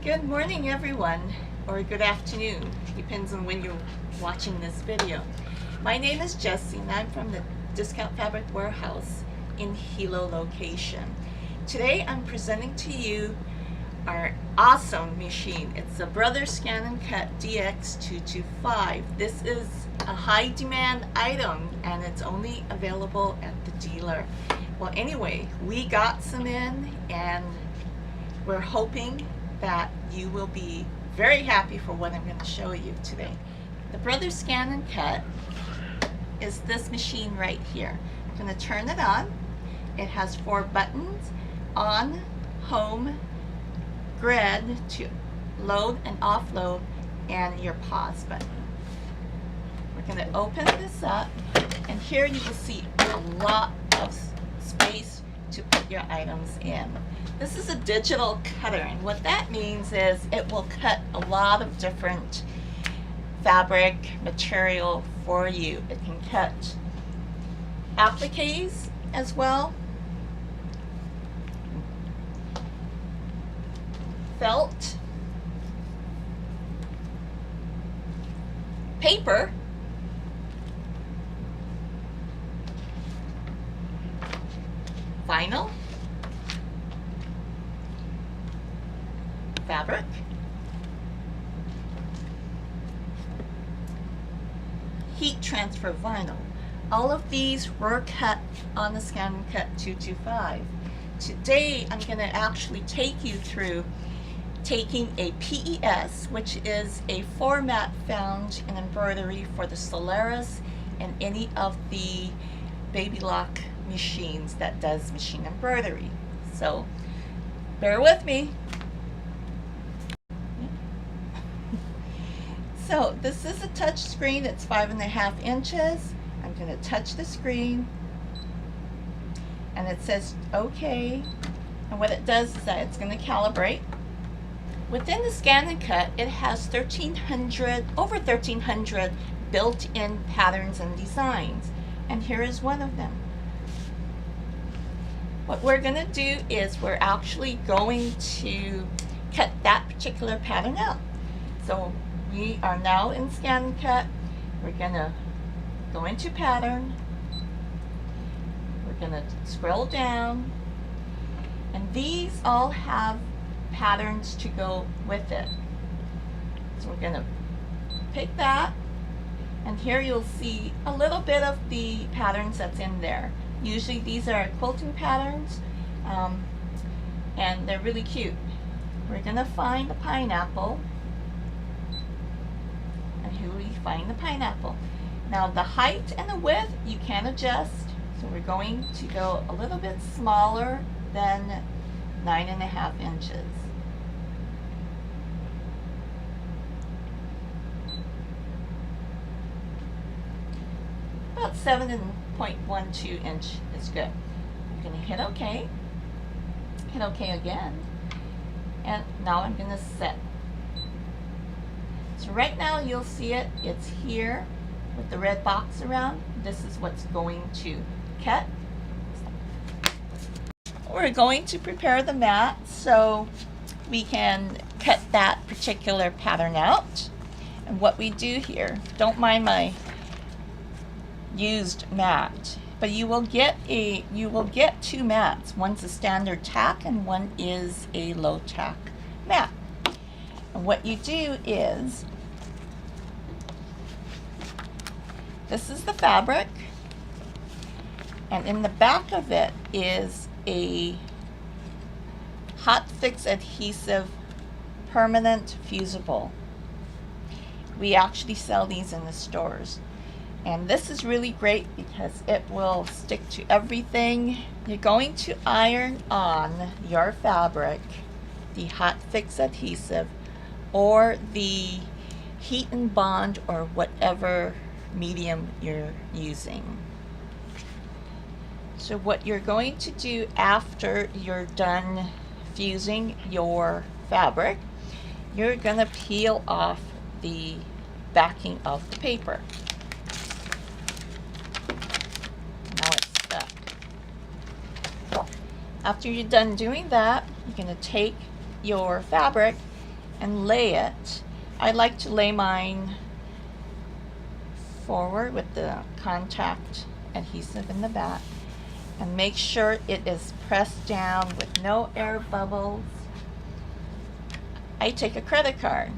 Good morning, everyone, or good afternoon, depends on when you're watching this video. My name is Jessie, and I'm from the Discount Fabric Warehouse in Hilo location. Today, I'm presenting to you our awesome machine. It's a Brother ScanNCut SDX225. This is a high-demand item, and it's only available at the dealer. Well, anyway, we got some in, and we're hoping that you will be very happy for what I'm going to show you today. The Brother ScanNCut is this machine right here. I'm going to turn it on. It has 4 buttons: on, home, grid to load and offload, and your pause button. We're going to open this up, and here you will see a lot of space to put your items in. This is a digital cutter, and what that means is it will cut a lot of different fabric material for you. It can cut appliques as well, felt, paper, vinyl, fabric, heat transfer vinyl. All of these were cut on the ScanNCut 225. Today I'm going to actually take you through taking a PES, which is a format found in embroidery for the Solaris and any of the baby lock machines that does machine embroidery. So bear with me. So this is a touch screen. It's 5.5 inches. I'm going to touch the screen, and it says OK. And what it does is that it's going to calibrate. Within the ScanNCut, it has over 1,300 built-in patterns and designs, and here is one of them. What we're going to do is we're actually going to cut that particular pattern out. So we are now in ScanNCut. We're going to go into pattern. We're going to scroll down, and these all have patterns to go with it. So we're going to pick that, and here you'll see a little bit of the patterns that's in there. Usually these are quilting patterns, and they're really cute. We're going to find the pineapple, and here we find the pineapple. Now the height and the width you can adjust, so we're going to go a little bit smaller than 9.5 inches. About 7.12 inch is good. I'm going to hit OK. Hit OK again. And now I'm going to set. So right now you'll see it. It's here with the red box around. This is what's going to cut. We're going to prepare the mat so we can cut that particular pattern out. And what we do here, don't mind my used mat, but you will get 2 mats. One's a standard tack and one is a low tack mat. And what you do is, this is the fabric, and in the back of it is a hot fix adhesive permanent fusible. We actually sell these in the stores. And this is really great because it will stick to everything. You're going to iron on your fabric, the hot fix adhesive, or the heat and bond, or whatever medium you're using. So what you're going to do after you're done fusing your fabric, you're going to peel off the backing of the paper. Now it's stuck. After you're done doing that, you're going to take your fabric and lay it. I like to lay mine forward with the contact adhesive in the back, and make sure it is pressed down with no air bubbles. I take a credit card.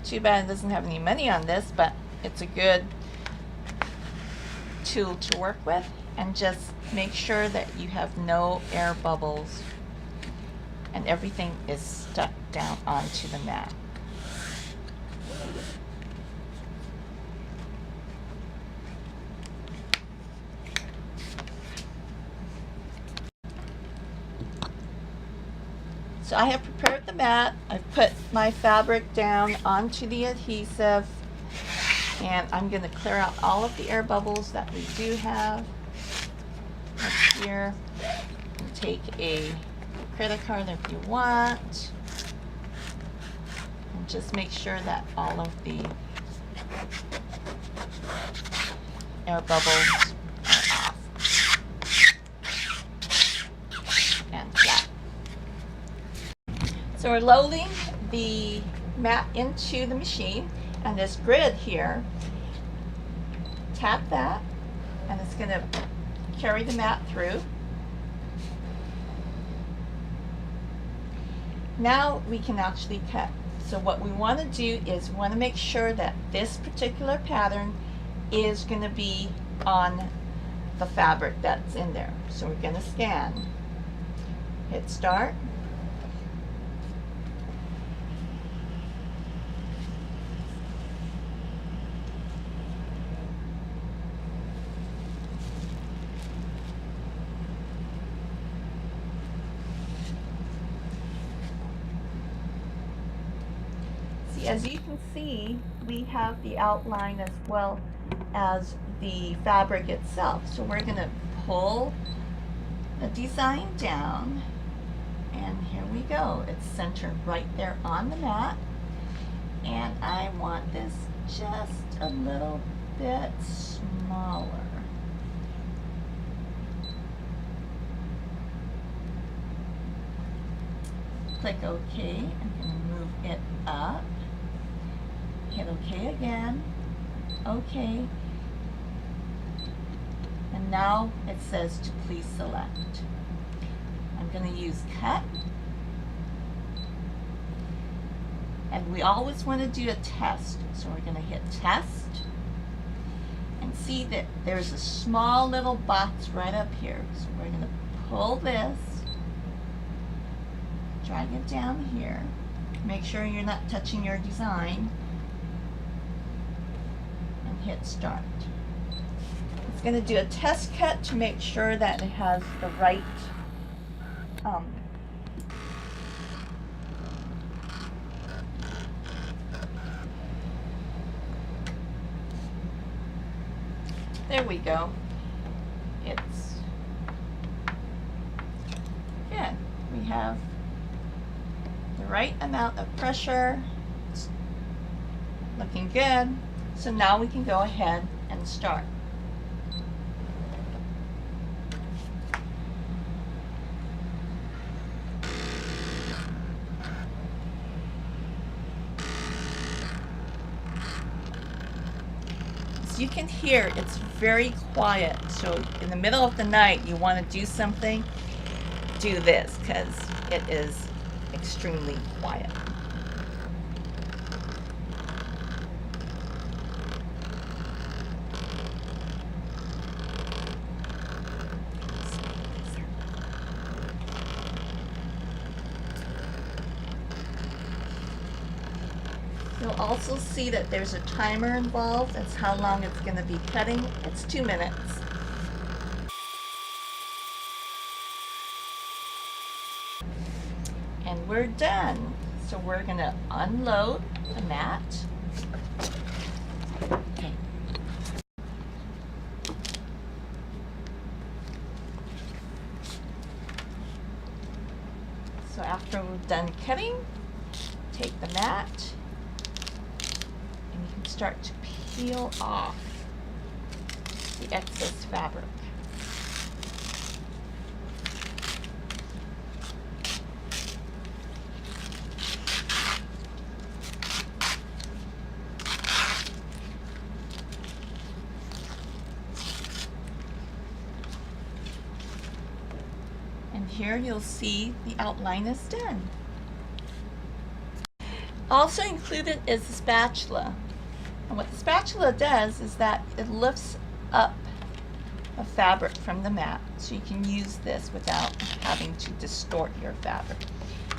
Too bad it doesn't have any money on this, but it's a good tool to work with. And just make sure that you have no air bubbles and everything is stuck down onto the mat. So I have prepared the mat. I've put my fabric down onto the adhesive, and I'm going to clear out all of the air bubbles that we do have. Up here, and take a credit card if you want, and just make sure that all of the air bubbles are off and flat. So we're loading the mat into the machine, and this grid here, tap that, and it's going to carry the mat through. Now we can actually cut. So what we want to do is we want to make sure that this particular pattern is going to be on the fabric that's in there. So we're going to scan. Hit start. As you can see, we have the outline as well as the fabric itself. So we're going to pull the design down, and here we go. It's centered right there on the mat, and I want this just a little bit smaller. Click OK. I'm going to move it up. Hit OK again. OK. And now it says to please select. I'm going to use cut. And we always want to do a test. So we're going to hit test. And see that there's a small little box right up here. So we're going to pull this. Drag it down here. Make sure you're not touching your design. And hit start. It's going to do a test cut to make sure that it has the right there we go. It's good. We have the right amount of pressure. It's looking good. So now we can go ahead and start. As you can hear, it's very quiet. So in the middle of the night, you want to do something, do this, because it is extremely quiet. You'll also see that there's a timer involved. That's how long it's going to be cutting. It's 2 minutes. And we're done. So we're going to unload the mat. Okay. So after we're done cutting, take the mat and you can start to peel off the excess fabric. here you'll see the outline is done. Also included is the spatula. And what the spatula does is that it lifts up the fabric from the mat, so you can use this without having to distort your fabric.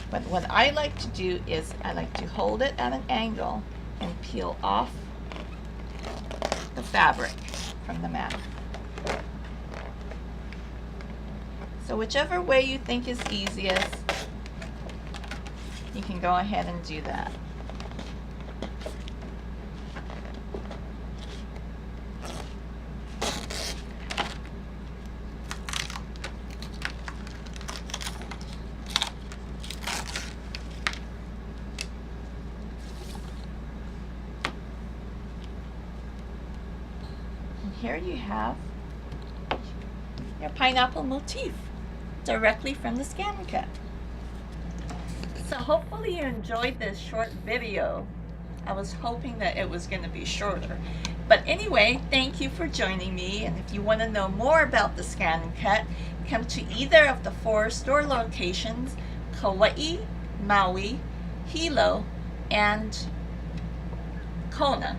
But what I like to do is I like to hold it at an angle and peel off the fabric from the mat. So whichever way you think is easiest, you can go ahead and do that. And here you have your pineapple motif directly from the ScanNCut. So hopefully you enjoyed this short video. I was hoping that it was going to be shorter. But anyway, thank you for joining me. And if you want to know more about the ScanNCut, come to either of the 4 store locations, Kauai, Maui, Hilo, and Kona.